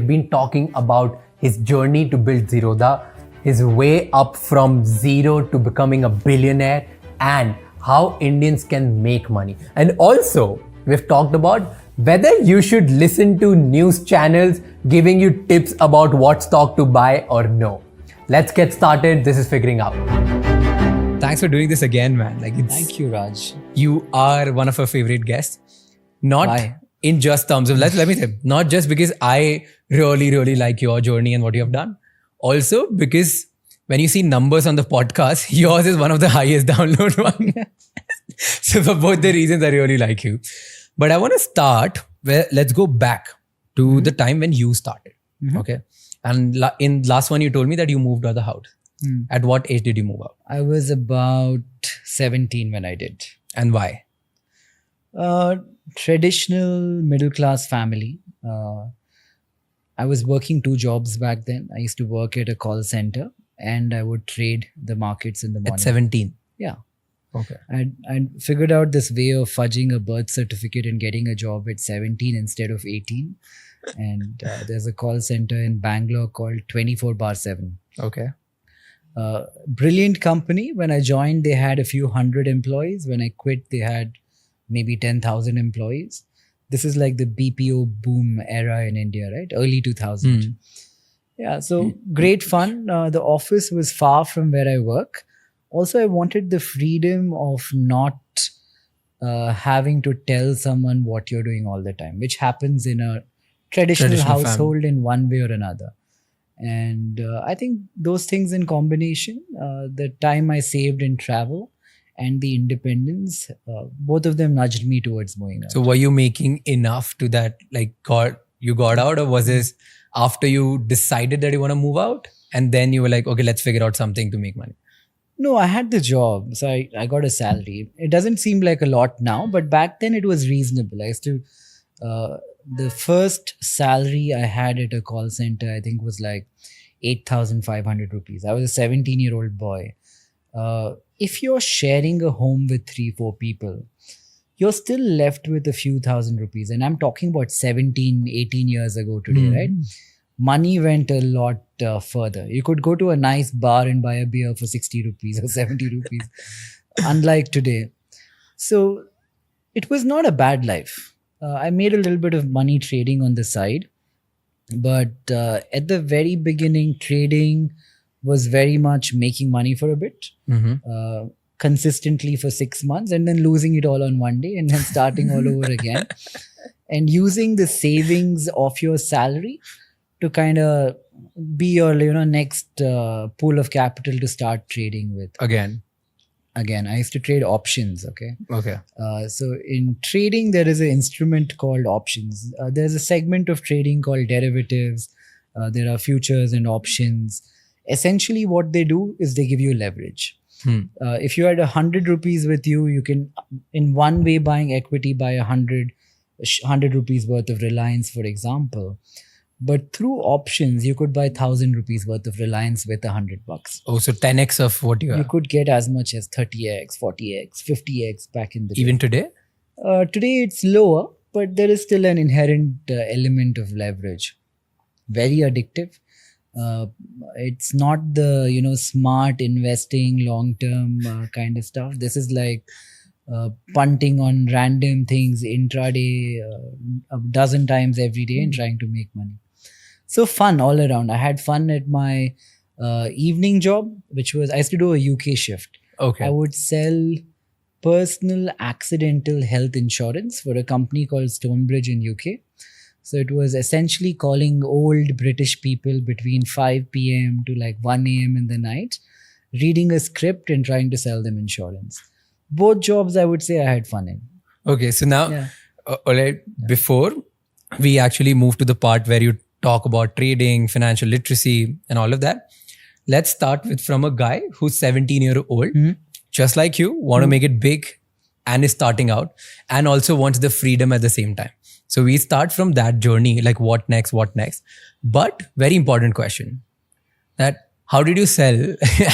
have been talking about his journey to build Zerodha, his way up from zero to becoming a billionaire, and how Indians can make money. And also, we've talked about whether you should listen to news channels giving you tips about what stock to buy or no. Let's get started. This is Figuring Out. Thanks for doing this again, man. Thank you, Raj. You are one of our favorite guests. Not Why? in just terms of, let me say, not just because I really like your journey and what you have done. Also because when you see numbers on the podcast, yours is one of the highest download one. So for both the reasons, I really like you. But I want to start where, let's go back to the time when you started. Okay. And in last one, you told me that you moved out of the house. At what age did you move out? I was about 17 when I did. And why? Traditional middle-class family. I was working 2 jobs back then. I used to work at a call center and I would trade the markets in the morning. At 17? Yeah. Okay. I figured out this way of fudging a birth certificate and getting a job at 17 instead of 18. And there's a call center in Bangalore called 24/7. Okay. Brilliant company. When I joined, they had a few hundred employees. When I quit, they had maybe 10,000 employees. This is like the BPO boom era in India, right? Early 2000s. Yeah, so great fun. The office was far from where I work. Also, I wanted the freedom of not having to tell someone what you're doing all the time, which happens in a traditional household in one way or another. And I think those things in combination, the time I saved in travel and the independence, both of them nudged me towards moving out. So were you making enough to that, you got out, or was this after you decided that you want to move out and then you were like, okay, let's figure out something to make money? No, I had the job. So I got a salary. It doesn't seem like a lot now, but back then it was reasonable. I used to, the first salary I had at a call center, I think was like 8,500 rupees. I was a 17-year-old boy. If you're sharing a home with 3-4 people, you're still left with a few thousand rupees. And I'm talking about 17, 18 years ago today, right? Money went a lot further. You could go to a nice bar and buy a beer for 60 rupees or 70 rupees, unlike today. So it was not a bad life. I made a little bit of money trading on the side. But at the very beginning, trading was very much making money for a bit, consistently for 6 months, and then losing it all on one day and then starting all over again. And using the savings of your salary to kind of be your next pool of capital to start trading with. Again, I used to trade options. Okay. So in trading, there is an instrument called options. There's a segment of trading called derivatives. There are futures and options. Essentially, what they do is they give you leverage. If you had 100 rupees with you, you can, in one way, buying equity, buy 100 rupees worth of Reliance, for example. But through options, you could buy 1,000 rupees worth of Reliance with $100. Oh, so 10x of what you have. You could get as much as 30x, 40x, 50x back in the day. Even today? Today it's lower, but there is still an inherent element of leverage. Very addictive. It's not the smart investing, long-term kind of stuff. This is like punting on random things intraday a dozen times every day and trying to make money. So fun all around. I had fun at my evening job, which was, I used to do a UK shift. Okay. I would sell personal accidental health insurance for a company called Stonebridge in UK. So it was essentially calling old British people between 5 p.m. to like 1 a.m. in the night, reading a script and trying to sell them insurance. Both jobs, I would say I had fun in. Okay, so now, before we actually move to the part where you talk about trading, financial literacy and all of that, let's start with from a guy who's 17-year-old, just like you, want to make it big and is starting out and also wants the freedom at the same time. So we start from that journey, like what next? But very important question, that how did you sell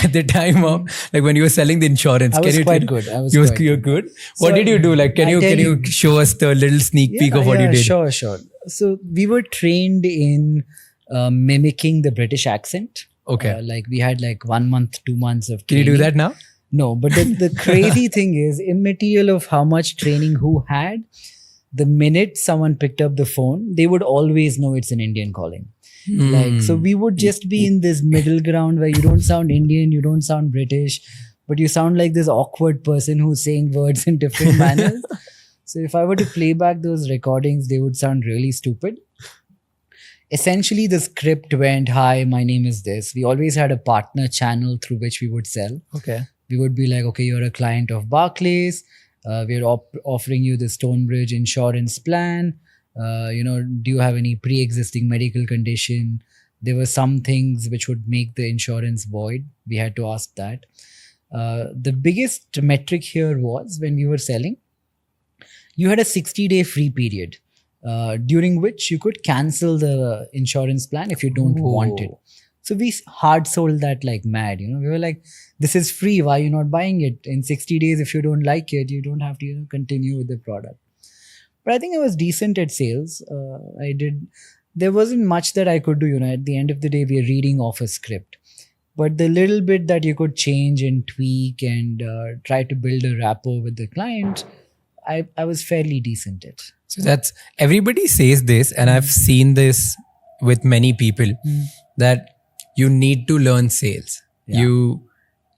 at the time of, like when you were selling the insurance? I was quite good. You're good. What did you do? Like, can you show us the little sneak peek of what you did? Sure. So we were trained in mimicking the British accent. Okay. Like we had like 1 month, 2 months of Can you training. do that now? No, but the crazy thing is, immaterial of how much training who had, the minute someone picked up the phone, they would always know it's an Indian calling. Like, so we would just be in this middle ground where you don't sound Indian, you don't sound British, but you sound like this awkward person who's saying words in different manners. So if I were to play back those recordings, they would sound really stupid. Essentially, the script went, hi, my name is this. We always had a partner channel through which we would sell. Okay. We would be like, okay, you're a client of Barclays. We're offering you the Stonebridge insurance plan. Do you have any pre-existing medical condition? There were some things which would make the insurance void. We had to ask that. The biggest metric here was when we were selling, you had a 60-day free period during which you could cancel the insurance plan if you don't want it. So we hard sold that like mad. We were like, this is free. Why are you not buying it? In 60 days, if you don't like it, you don't have to continue with the product. But I think I was decent at sales. There wasn't much that I could do. At the end of the day, we are reading off a script. But the little bit that you could change and tweak and try to build a rapport with the client, I was fairly decent at. So that's, everybody says this, and I've seen this with many people, that you need to learn sales. Yeah.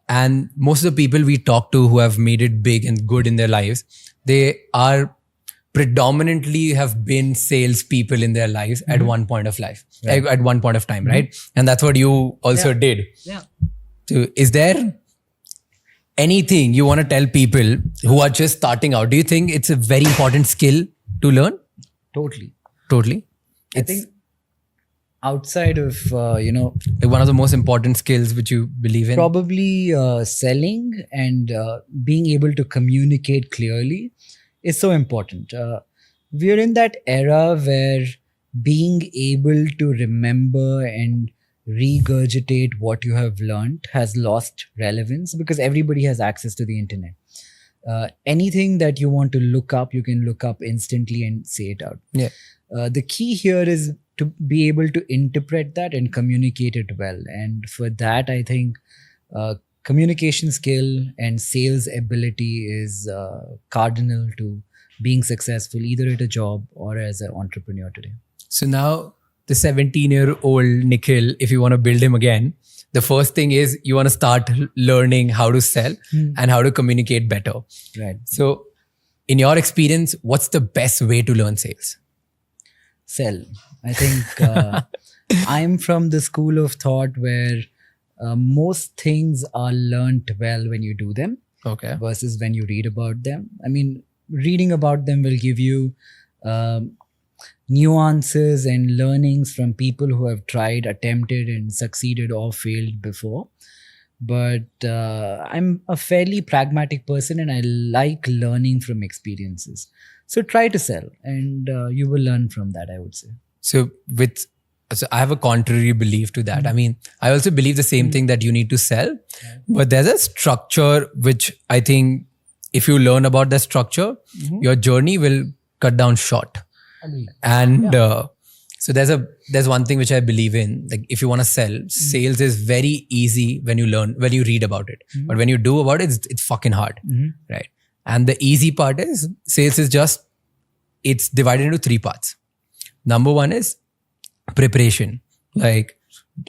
And most of the people we talk to who have made it big and good in their lives, they are predominantly have been salespeople in their lives at one point of life, at one point of time, right? And that's what you also did. Yeah. So is there anything you want to tell people who are just starting out? Do you think it's a very important skill to learn? Totally. It's, I think outside of, like one of the most important skills which you believe in? Probably selling and being able to communicate clearly is so important. We're in that era where being able to remember and regurgitate what you have learned has lost relevance because everybody has access to the internet. Anything that you want to look up, you can look up instantly and say it out. Yeah. The key here is to be able to interpret that and communicate it well. And for that, I think communication skill and sales ability is cardinal to being successful either at a job or as an entrepreneur today. So now the 17-year-old Nikhil, if you want to build him again, the first thing is you want to start learning how to sell and how to communicate better. Right. So in your experience, what's the best way to learn sales? Sell. I think I'm from the school of thought where most things are learnt well when you do them versus when you read about them. I mean, reading about them will give you nuances and learnings from people who have tried, attempted and succeeded or failed before. But I'm a fairly pragmatic person and I like learning from experiences. So try to sell and you will learn from that, I would say. So I have a contrary belief to that. I mean, I also believe the same thing that you need to sell, but there's a structure which I think if you learn about that structure, your journey will cut down short. And so there's one thing which I believe in, like if you want to sell, sales is very easy when you read about it. But when you do about it, it's fucking hard, right? And the easy part is sales is just, it's divided into 3 parts. Number 1 is preparation. Like,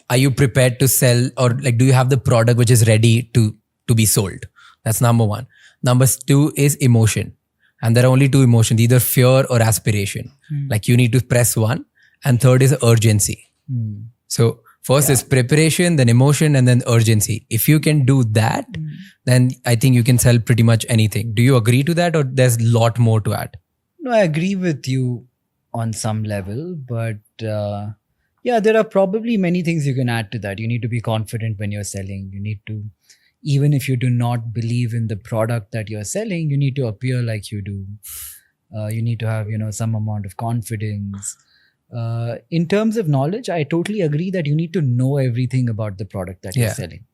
are you prepared to sell, or like, do you have the product which is ready to be sold? That's number 1. Number 2 is emotion. And there are only 2 emotions, either fear or aspiration. Like you need to press one. And third is urgency. So first is preparation, then emotion, and then urgency. If you can do that, then I think you can sell pretty much anything. Do you agree to that, or there's a lot more to add? No, I agree with you on some level, but there are probably many things you can add to that. You need to be confident when you're selling. You need to, even if you do not believe in the product that you're selling, you need to appear like you do. You need to have, some amount of confidence. In terms of knowledge, I totally agree that you need to know everything about the product that you're selling.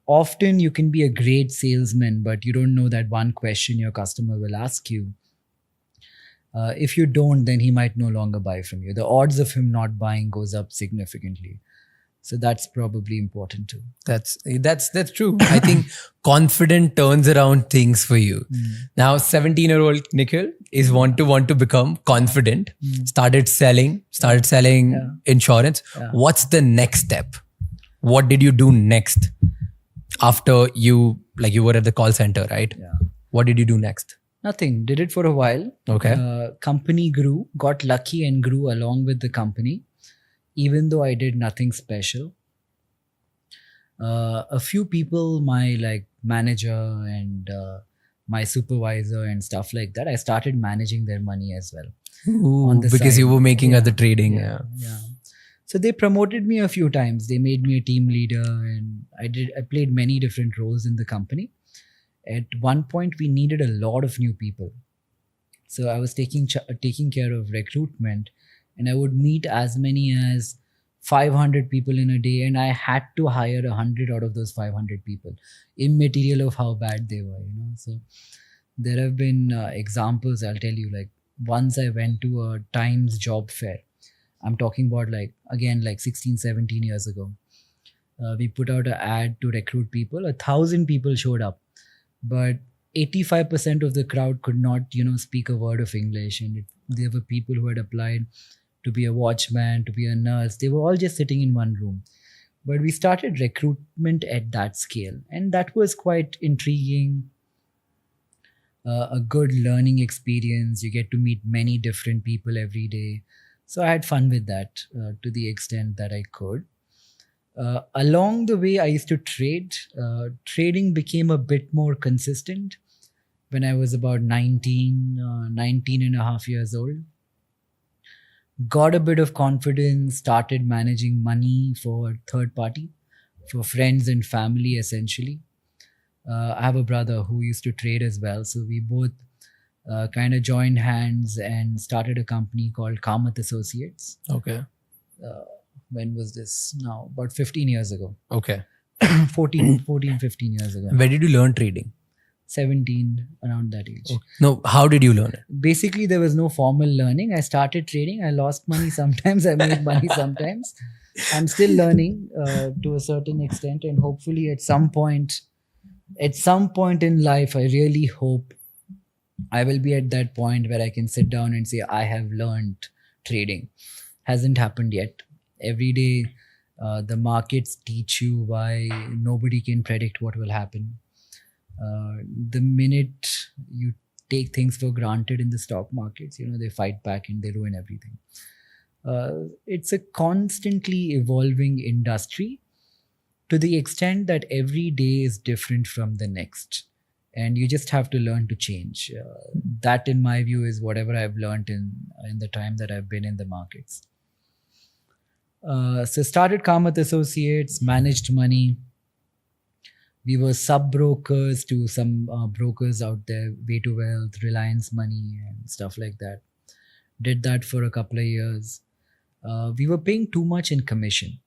Often you can be a great salesman, but you don't know that one question your customer will ask you. If you don't, then he might no longer buy from you. The odds of him not buying goes up significantly. So that's probably important too. That's true. I think confident turns around things for you. Now, 17-year-old Nikhil is want to become confident. Started selling insurance. What's the next step? What did you do next after you were at the call center, right? Yeah. What did you do next? Nothing. Did it for a while. Okay. Company grew, got lucky and grew along with the company, even though I did nothing special. A few people, my manager and my supervisor and stuff like that, I started managing their money as well. Ooh, on the because side. you were making other trading. Yeah. So they promoted me a few times. They made me a team leader, and I played many different roles in the company. At one point, we needed a lot of new people. So I was taking care of recruitment, and I would meet as many as 500 people in a day, and I had to hire 100 out of those 500 people, immaterial of how bad they were, So there have been examples, I'll tell you, like once I went to a Times job fair. I'm talking about 16, 17 years ago. We put out an ad to recruit people. 1,000 people showed up, but 85% of the crowd could not, speak a word of English. And there were people who had applied to be a watchman, to be a nurse. They were all just sitting in one room. But we started recruitment at that scale. And that was quite intriguing. A good learning experience. You get to meet many different people every day. So I had fun with that to the extent that I could. Along the way, I used to trade. Trading became a bit more consistent when I was about 19 and a half years old. Got a bit of confidence, started managing money for third party, for friends and family essentially. I have a brother who used to trade as well. So we both kind of joined hands and started a company called Kamath Associates. Okay. When was this now? About 15 years ago. Okay. 15 years ago. Where did you learn trading? 17, around that age. Okay. No, how did you learn it? Basically, there was no formal learning. I started trading. I lost money sometimes. I made money sometimes. I'm still learning to a certain extent. And hopefully at some point in life, I really hope I will be at that point where I can sit down and say, I have learned trading. Hasn't happened yet. Every day, the markets teach you why nobody can predict what will happen. The minute you take things for granted in the stock markets, they fight back and they ruin everything. It's a constantly evolving industry to the extent that every day is different from the next. And you just have to learn to change. That, in my view, is whatever I've learned in the time that I've been in the markets. So started Kamath Associates, managed money. We were sub-brokers to some brokers out there, Way to Wealth, Reliance Money and stuff like that. Did that for a couple of years. We were paying too much in commission,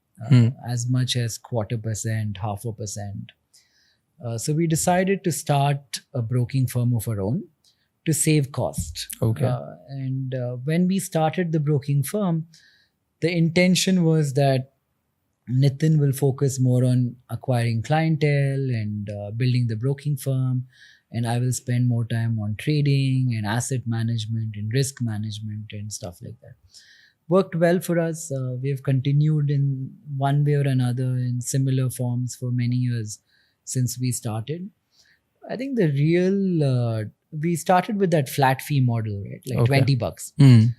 as much as 0.25%, 0.5%. So we decided to start a broking firm of our own to save cost. Okay. And when we started the broking firm, the intention was that Nitin will focus more on acquiring clientele and building the broking firm, and I will spend more time on trading and asset management and risk management and stuff like that. Worked well for us. We have continued in one way or another in similar forms for many years since we started. I think we started with that flat fee model, right? Like okay. $20.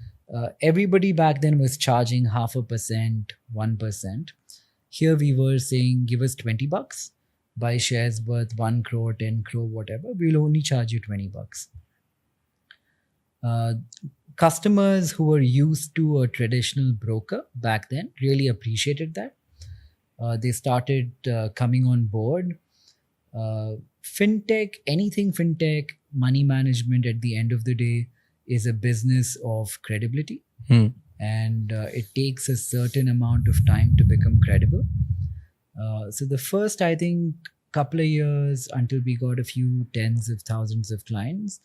Everybody back then was charging 0.5%, 1%. Here we were saying, give us $20, buy shares worth 1 crore, 10 crore, whatever. We'll only charge you $20. Customers who were used to a traditional broker back then really appreciated that. They started coming on board. Fintech, anything fintech, money management at the end of the day is a business of credibility. And it takes a certain amount of time to become credible. So the first, I think, couple of years until we got a few tens of thousands of clients,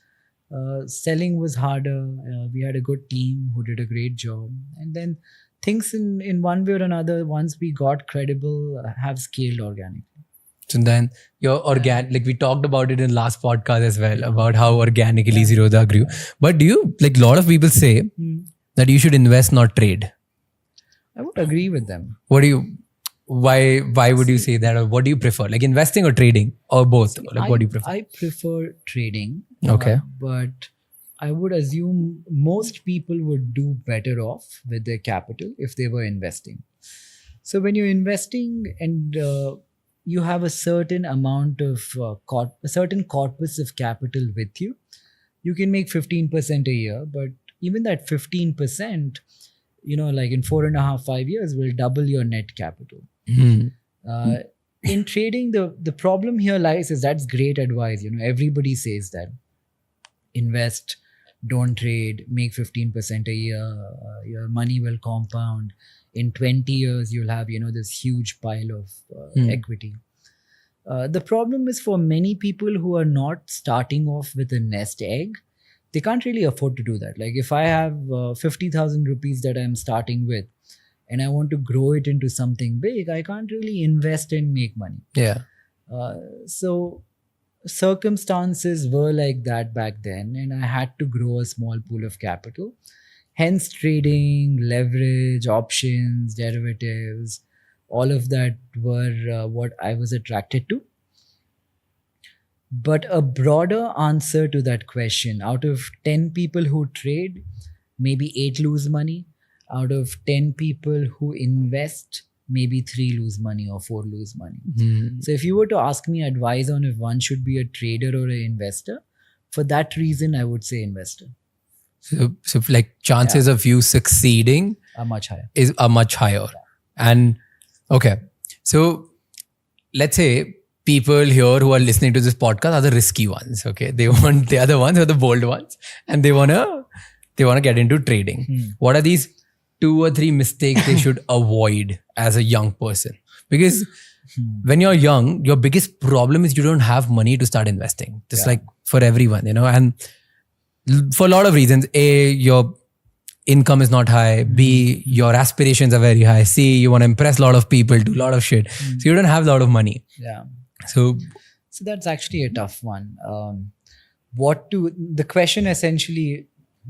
Selling was harder. We had a good team who did a great job. And then things in one way or another, once we got credible, have scaled organically. So then your like we talked about it in last podcast as well, about how organically Zerodha grew. But do you, like a lot of people say that you should invest, not trade? I would agree with them. Why would you say that, or what do you prefer, like investing or trading, or both? Like what do you prefer? I prefer trading. Okay. But I would assume most people would do better off with their capital if they were investing. So when you're investing and you have a certain amount of a certain corpus of capital with you, you can make 15% a year. But even that 15%, like in 4.5, 5 years, will double your net capital. In trading, the problem here lies is that's great advice. Everybody says that. Invest, don't trade, make 15% a year. Your money will compound. In 20 years, you'll have, this huge pile of equity. The problem is for many people who are not starting off with a nest egg, they can't really afford to do that. Like if I have 50,000 rupees that I'm starting with and I want to grow it into something big, I can't really invest and make money. Yeah. So circumstances were like that back then, and I had to grow a small pool of capital. Hence trading, leverage, options, derivatives, all of that were what I was attracted to. But a broader answer to that question, out of 10 people who trade, maybe 8 lose money. Out of 10 people who invest, maybe 3 lose money or 4 lose money. So if you were to ask me advice on if one should be a trader or an investor, for that reason, I would say investor. So like chances of you succeeding are much higher. Are much higher. And okay, so let's say people here who are listening to this podcast are the risky ones. Okay, they are the ones who are the bold ones, and they wanna get into trading. What are these 2 or 3 mistakes they should avoid as a young person? Because when you're young, your biggest problem is you don't have money to start investing. Just like for everyone, and for a lot of reasons. A, your income is not high. B, your aspirations are very high. C, you want to impress a lot of people, do a lot of shit. So you don't have a lot of money. Yeah. So that's actually a tough one. The question essentially,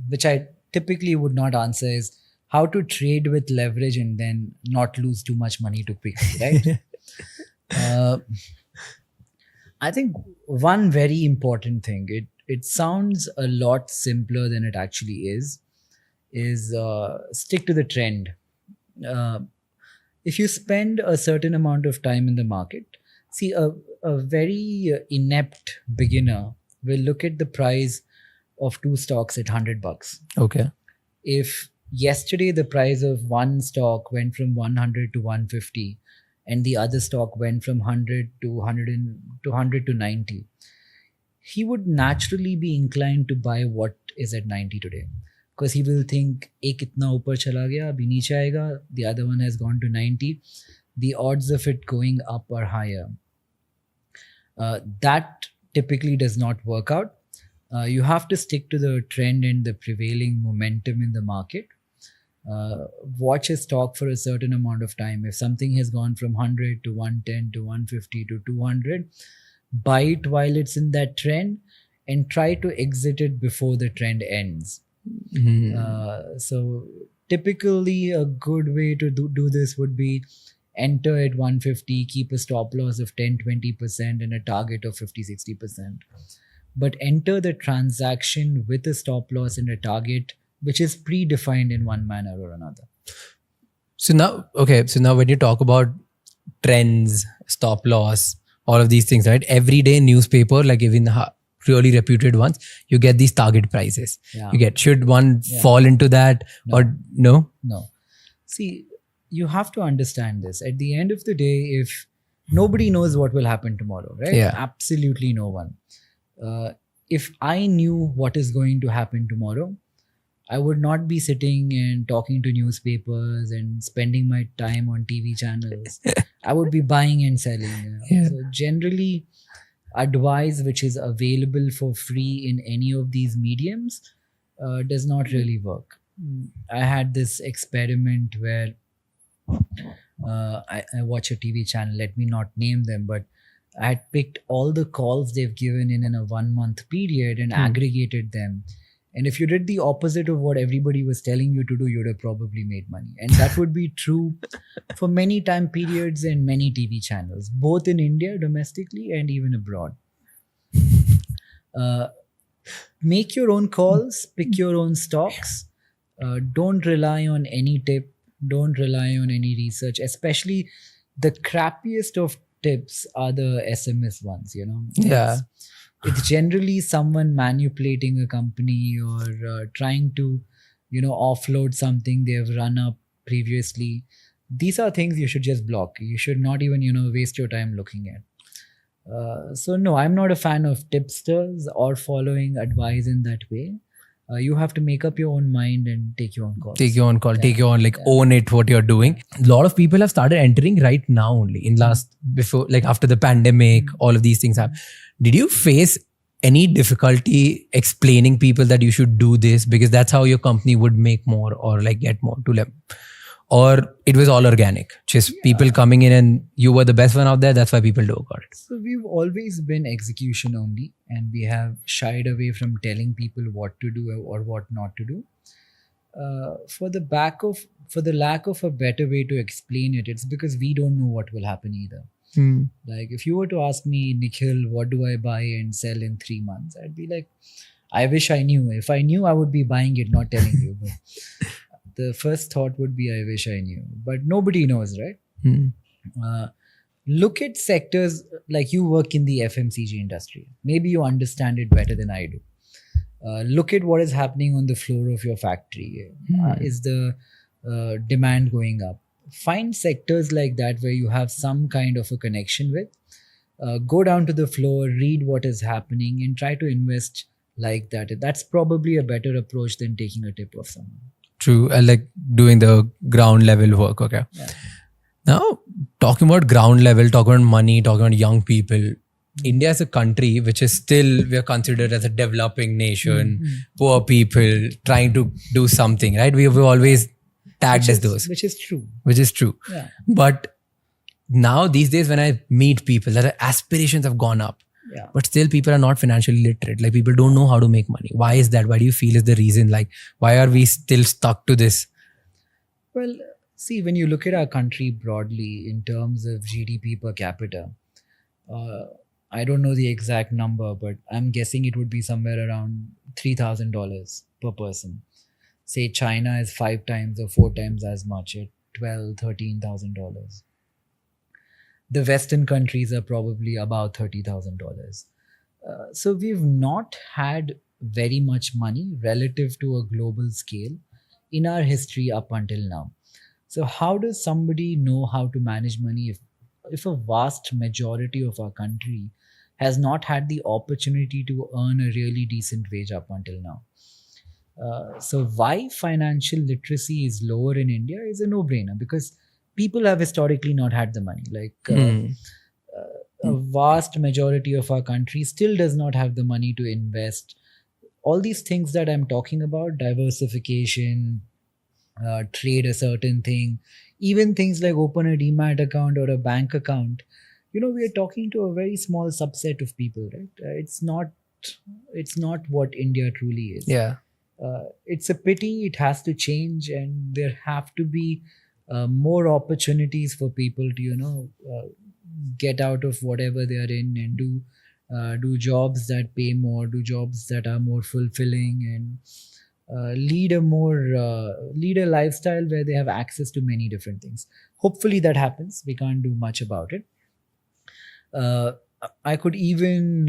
which I typically would not answer, is how to trade with leverage and then not lose too much money too quickly, right? I think one very important thing, it sounds a lot simpler than it actually is stick to the trend. If you spend a certain amount of time in the market, see a very inept beginner will look at the price of 2 stocks at $100. Okay. If yesterday the price of one stock went from 100 to 150 and the other stock went from 100 to 100 to 90, he would naturally be inclined to buy what is at 90 today, because he will think ek itna upar chala gaya, abhi niche aayega, the other one has gone to 90, the odds of it going up are higher. That typically does not work out. You have to stick to the trend and the prevailing momentum in the market. Watch a stock for a certain amount of time. If something has gone from 100 to 110 to 150 to 200, buy it while it's in that trend and try to exit it before the trend ends. So typically a good way to do this would be enter at 150, keep a stop loss of 10-20% and a target of 50-60%. But enter the transaction with a stop loss and a target which is predefined in one manner or another. So now when you talk about trends, stop loss, all of these things, right? Every day newspaper, like even really reputed ones, you get these target prices. Yeah. You get, should one fall into that or no? No. See, you have to understand this. At the end of the day, if nobody knows what will happen tomorrow, right? Yeah. Absolutely no one. If I knew what is going to happen tomorrow, I would not be sitting and talking to newspapers and spending my time on TV channels. I would be buying and selling. Yeah. So generally, advice which is available for free in any of these mediums does not really work. I had this experiment where I watch a TV channel, let me not name them, but I had picked all the calls they've given in a 1 month period and aggregated them. And if you did the opposite of what everybody was telling you to do, you'd have probably made money. And that would be true for many time periods and many TV channels, both in India, domestically, and even abroad. Make your own calls, pick your own stocks. Don't rely on any tip. Don't rely on any research, especially the crappiest of tips are the SMS ones, Yeah. It's generally someone manipulating a company or trying to, offload something they've run up previously. These are things you should just block. You should not even, waste your time looking at. So no, I'm not a fan of tipsters or following advice in that way. You have to make up your own mind and take your own calls. Take your own call, take your own, own it, what you're doing. A lot of people have started entering right now only before, after the pandemic, all of these things happen. Did you face any difficulty explaining people that you should do this because that's how your company would make more or get more to them? Or it was all organic, just people coming in and you were the best one out there, that's why people got it? So we've always been execution only, and we have shied away from telling people what to do or what not to do. For the lack of a better way to explain it, it's because we don't know what will happen either. Like if you were to ask me, Nikhil, what do I buy and sell in 3 months? I'd be like, I wish I knew. If I knew, I would be buying it, not telling you. But the first thought would be, I wish I knew. But nobody knows, right? Look at sectors like you work in the FMCG industry. Maybe you understand it better than I do. Look at what is happening on the floor of your factory. Is the demand going up? Find sectors like that where you have some kind of a connection with. Go down to the floor, read what is happening, and try to invest like that. That's probably a better approach than taking a tip of someone. True. Doing the ground level work. Okay. Yeah. Now, talking about ground level, talking about money, talking about young people, India is a country which is still, we are considered as a developing nation, poor people trying to do something, right? We've always tagged as those. Which is true. Which is true. Yeah. But now these days when I meet people, their aspirations have gone up. Yeah. But still people are not financially literate. People don't know how to make money. Why is that? Why do you feel is the reason? Why are we still stuck to this? Well, see, when you look at our country broadly in terms of GDP per capita, I don't know the exact number, but I'm guessing it would be somewhere around $3,000 per person. Say China is 5 times or 4 times as much at $12,000, $13,000. The Western countries are probably about $30,000. So we've not had very much money relative to a global scale in our history up until now. So how does somebody know how to manage money if a vast majority of our country has not had the opportunity to earn a really decent wage up until now? So why financial literacy is lower in India is a no-brainer, because people have historically not had the money. A vast majority of our country still does not have the money to invest. All these things that I'm talking about, diversification, trade a certain thing, even things like open a demat account or a bank account, we are talking to a very small subset of people, right? It's not what India truly is. Yeah. It's a pity. It has to change, and there have to be more opportunities for people to get out of whatever they are in and do jobs that pay more, do jobs that are more fulfilling, and lead a lifestyle where they have access to many different things. Hopefully that happens. We can't do much about it. I could even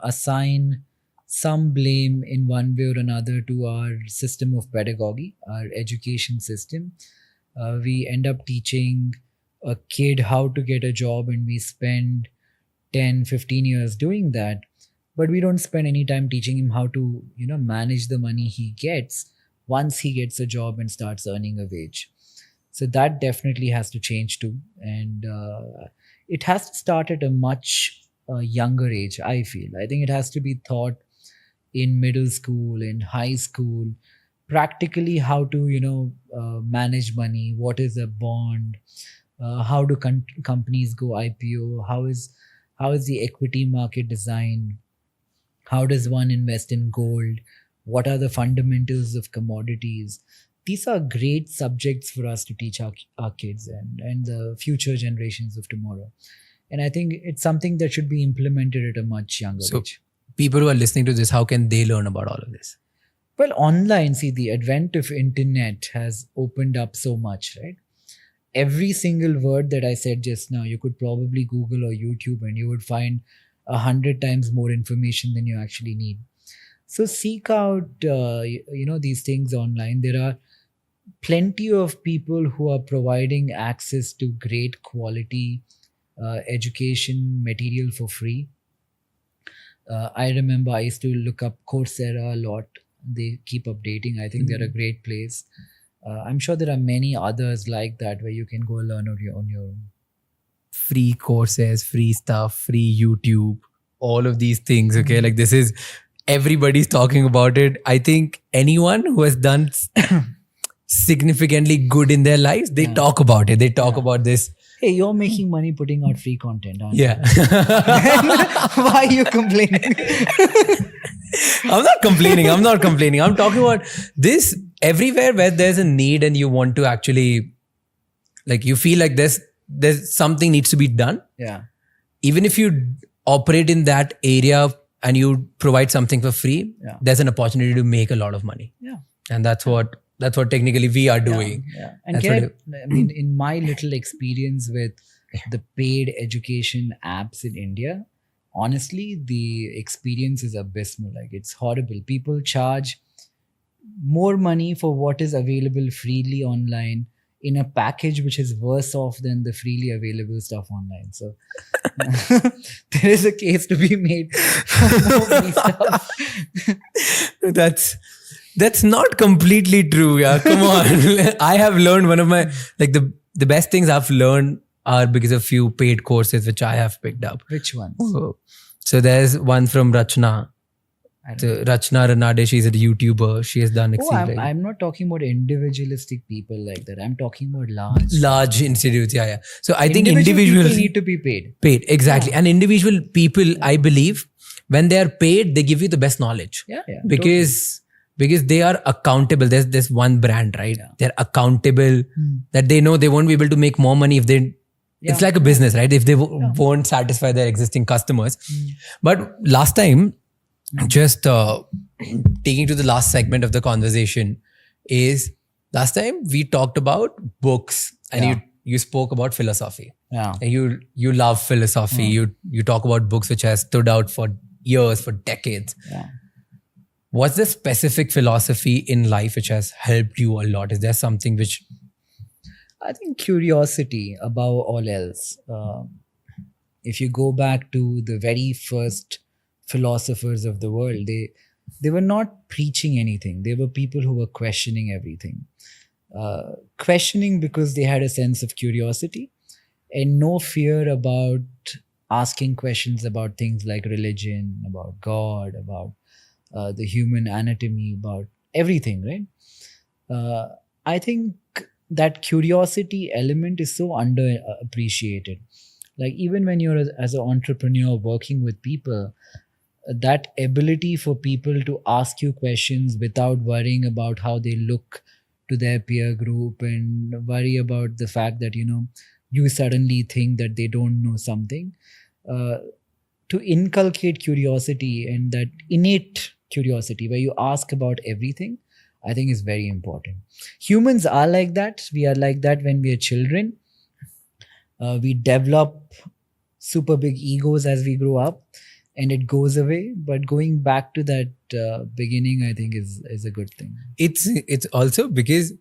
assign some blame in one way or another to our system of pedagogy, our education system. We end up teaching a kid how to get a job, and we spend 10, 15 years doing that. But we don't spend any time teaching him how to, manage the money he gets once he gets a job and starts earning a wage. So that definitely has to change too. And it has to start at a much a younger age, I feel. I think it has to be taught in middle school, in high school, practically how to, manage money, what is a bond, how do companies go IPO, how is the equity market designed, how does one invest in gold, what are the fundamentals of commodities. These are great subjects for us to teach our kids and the future generations of tomorrow. And I think it's something that should be implemented at a much younger age. People who are listening to this, how can they learn about all of this? Well, online, see, the advent of internet has opened up so much, right? Every single word that I said just now, you could probably Google or YouTube and you would find 100 times more information than you actually need. So seek out, these things online. There are plenty of people who are providing access to great quality education material for free. I remember I used to look up Coursera a lot. They keep updating. I think they're a great place. I'm sure there are many others like that where you can go learn on your own. Free courses, free stuff, free YouTube, all of these things. Okay, like this is, everybody's talking about it. I think anyone who has done significantly good in their lives, they talk about it. They talk about this. Hey, you're making money putting out free content, aren't you? Why are you complaining? I'm not complaining. I'm talking about this everywhere where there's a need and you want to actually, like, you feel like there's something needs to be done. Yeah. Even if you operate in that area and you provide something for free, there's an opportunity to make a lot of money. Yeah. And that's what technically we are doing. Yeah. And in my little experience with the paid education apps in India, honestly, the experience is abysmal. Like, it's horrible. People charge more money for what is available freely online in a package which is worse off than the freely available stuff online. So there is a case to be made for more free stuff. That's not completely true. Yeah, come on. I have learned one of my, like, the best things I've learned are because of few paid courses which I have picked up. Which ones? So there's one from Rachna. So Rachna Ranade, she's a YouTuber. She has done exceedingly. I'm not talking about individualistic people like that. I'm talking about large institutes. Yeah. So I think individual people need to be paid. Paid, exactly. And individual people, I believe, when they are paid, they give you the best knowledge. Yeah. Because they are accountable. There's this one brand, right? Yeah. They're accountable, that they know they won't be able to make more money if they... Yeah. It's like a business, right? If they won't satisfy their existing customers. But last time, just taking to the last segment of the conversation, is last time we talked about books and you spoke about philosophy. Yeah. And you love philosophy. You talk about books which has stood out for years, for decades. Yeah. What's the specific philosophy in life which has helped you a lot? Is there something which... I think curiosity above all else. If you go back to the very first philosophers of the world, they were not preaching anything. They were people who were questioning everything. Questioning because they had a sense of curiosity and no fear about asking questions about things like religion, about God, about the human anatomy, about everything, right? I think that curiosity element is so underappreciated. Like, even when you're as an entrepreneur working with people, that ability for people to ask you questions without worrying about how they look to their peer group and worry about the fact that, you suddenly think that they don't know something, to inculcate curiosity and that innate curiosity where you ask about everything, I think is very important. Humans are like that. We are like that when we are children. We develop super big egos as we grow up and it goes away. But going back to that beginning, I think is a good thing. It's also because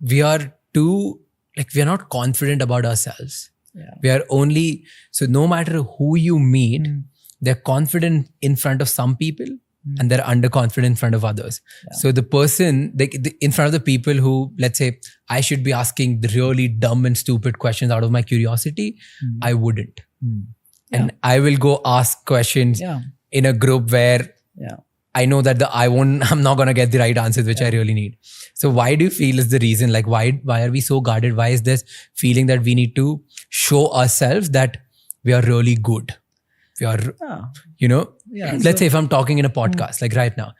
we are we're not confident about ourselves. Yeah. We are only, so no matter who you meet, they're confident in front of some people. And they're underconfident in front of others. Yeah. So the person, in front of the people who, let's say, I should be asking the really dumb and stupid questions out of my curiosity, I wouldn't. and I will go ask questions in a group where I know that I'm not going to get the right answers which I really need. So why do you feel is the reason? Like why are we so guarded? Why is this feeling that we need to show ourselves that we are really good? We are, let's say if I'm talking in a podcast, like right now,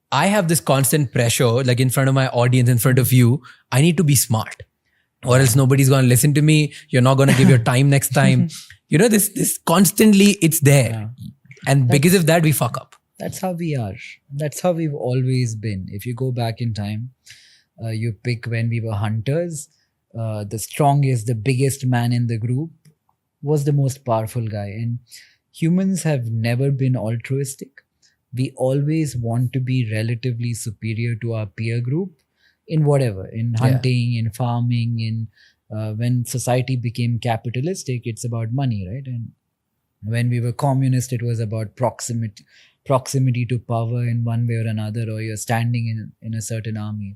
I have this constant pressure, like in front of my audience, in front of you, I need to be smart or else nobody's going to listen to me. You're not going to give your time next time. This constantly, it's there. And because of that, we fuck up. That's how we are. That's how we've always been. If you go back in time, you pick when we were hunters, the strongest, the biggest man in the group was the most powerful guy. And humans have never been altruistic. We always want to be relatively superior to our peer group in whatever, in hunting, in farming, in when society became capitalistic, it's about money, right? And when we were communist, it was about proximity to power in one way or another, or you're standing in a certain army.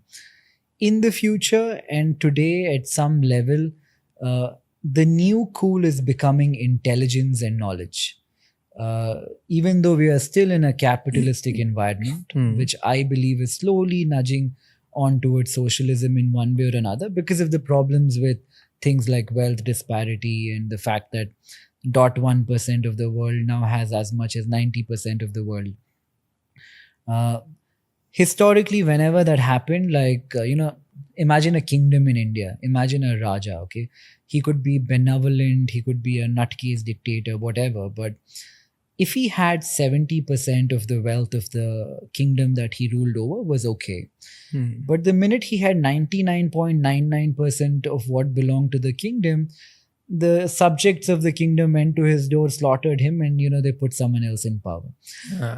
In the future and today, at some level, the new cool is becoming intelligence and knowledge. Even though we are still in a capitalistic environment, which I believe is slowly nudging on towards socialism in one way or another because of the problems with things like wealth disparity and the fact that 0.1% of the world now has as much as 90% of the world. Historically, whenever that happened, like, imagine a kingdom in India, imagine a Raja, okay? He could be benevolent, he could be a nutcase dictator, whatever, but if he had 70% of the wealth of the kingdom that he ruled over was okay. But the minute he had 99.99% of what belonged to the kingdom, the subjects of the kingdom went to his door, slaughtered him, and they put someone else in power.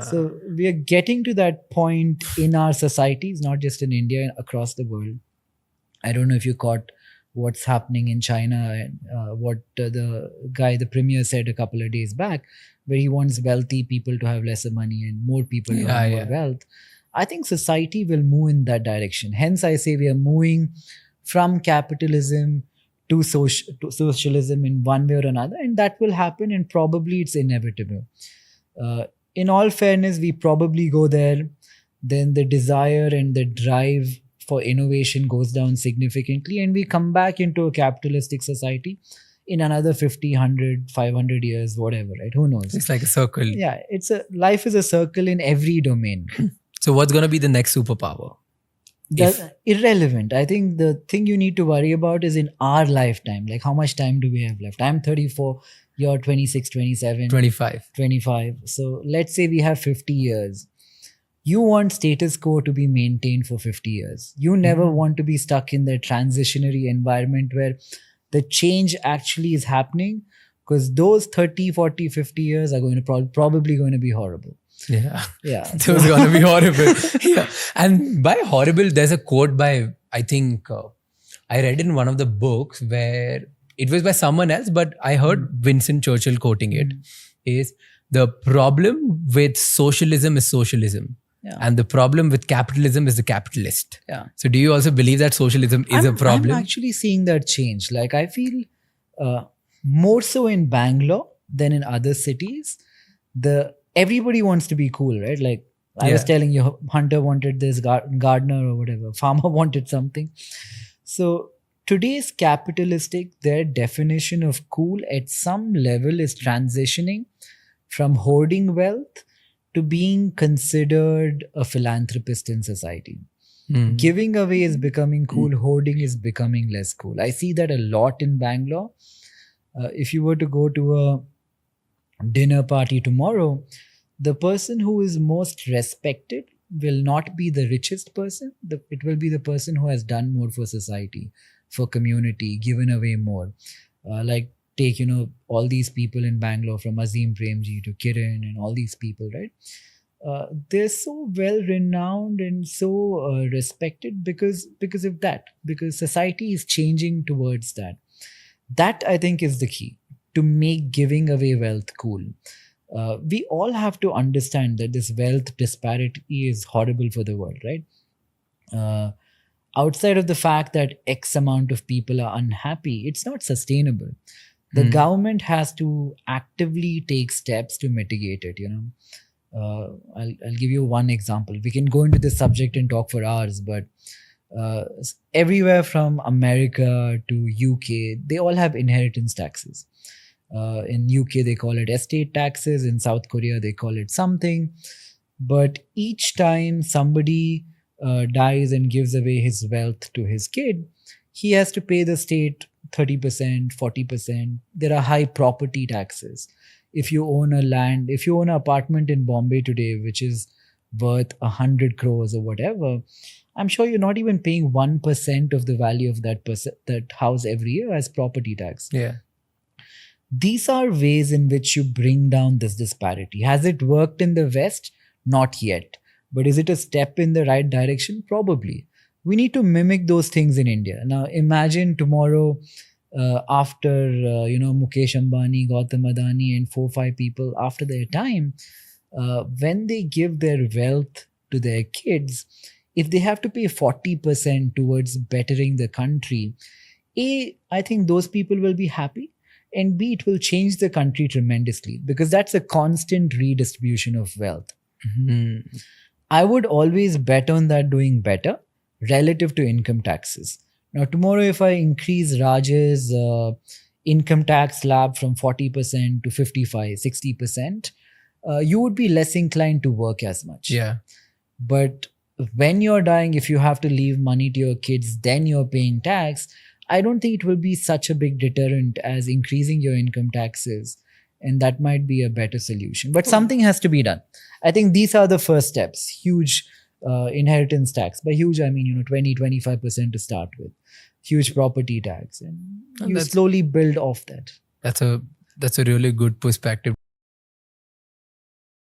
So we are getting to that point in our societies, not just in India, across the world. I don't know if you caught what's happening in China and what the premier said a couple of days back, where he wants wealthy people to have lesser money and more people to have more wealth. I think society will move in that direction. Hence, I say we are moving from capitalism to socialism in one way or another, and that will happen, and probably it's inevitable. In all fairness, we probably go there, then the desire and the drive for innovation goes down significantly, and we come back into a capitalistic society in another 50, 100, 500 years, whatever, right? Who knows? It's like a circle. Yeah, life is a circle in every domain. So what's going to be the next superpower? Irrelevant. I think the thing you need to worry about is in our lifetime. Like, how much time do we have left? I'm 34, you're 26, 27. 25. So let's say we have 50 years. You want status quo to be maintained for 50 years. You never want to be stuck in the transitionary environment where the change actually is happening, because those 30, 40, 50 years are going to probably going to be horrible. Yeah. Those are going to be horrible. Yeah. And by horrible, there's a quote by, I think, I read in one of the books where it was by someone else, but I heard Winston Churchill quoting it, is the problem with socialism is socialism. Yeah. And the problem with capitalism is the capitalist. Yeah. So do you also believe that socialism is a problem? I'm actually seeing that change. Like, I feel more so in Bangalore than in other cities. Everybody wants to be cool, right? Like I was telling you, Hunter wanted this, gardener or whatever, farmer wanted something. So today's capitalistic, their definition of cool at some level is transitioning from hoarding wealth to being considered a philanthropist in society. Giving away is becoming cool. Hoarding is becoming less cool. I see that a lot in Bangalore. If you were to go to a dinner party tomorrow, the person who is most respected will not be the richest person. It will be the person who has done more for society, for community, given away more. Like take, all these people in Bangalore, from Azim Premji to Kiran and all these people, right? They're so well renowned and so respected because of that, because society is changing towards that. That, I think, is the key to make giving away wealth cool. We all have to understand that this wealth disparity is horrible for the world, right? Outside of the fact that X amount of people are unhappy, it's not sustainable. The government has to actively take steps to mitigate it, I'll give you one example. We can go into this subject and talk for hours, but everywhere from America to UK, they all have inheritance taxes. In UK, they call it estate taxes. In South Korea, they call it something. But each time somebody dies and gives away his wealth to his kid, he has to pay the state 30%, 40%. There are high property taxes. If you own an apartment in Bombay today, which is worth 100 crores or whatever, I'm sure you're not even paying 1% of the value of that house every year as property tax. Yeah. These are ways in which you bring down this disparity. Has it worked in the West? Not yet. But is it a step in the right direction? Probably. We need to mimic those things in India. Now, imagine tomorrow, after Mukesh Ambani, Gautam Adani, and 4-5 people after their time, when they give their wealth to their kids, if they have to pay 40% towards bettering the country, A, I think those people will be happy, and B, it will change the country tremendously, because that's a constant redistribution of wealth. Mm-hmm. I would always bet on that doing better relative to income taxes. Now, tomorrow, if I increase Raj's income tax slab from 40% to 55, 60%, you would be less inclined to work as much. Yeah. But when you're dying, if you have to leave money to your kids, then you're paying tax. I don't think it will be such a big deterrent as increasing your income taxes. And that might be a better solution. But something has to be done. I think these are the first steps. Huge inheritance tax. By huge, I mean, 20, 25% to start with. Huge property tax. And you slowly build off that. That's a really good perspective.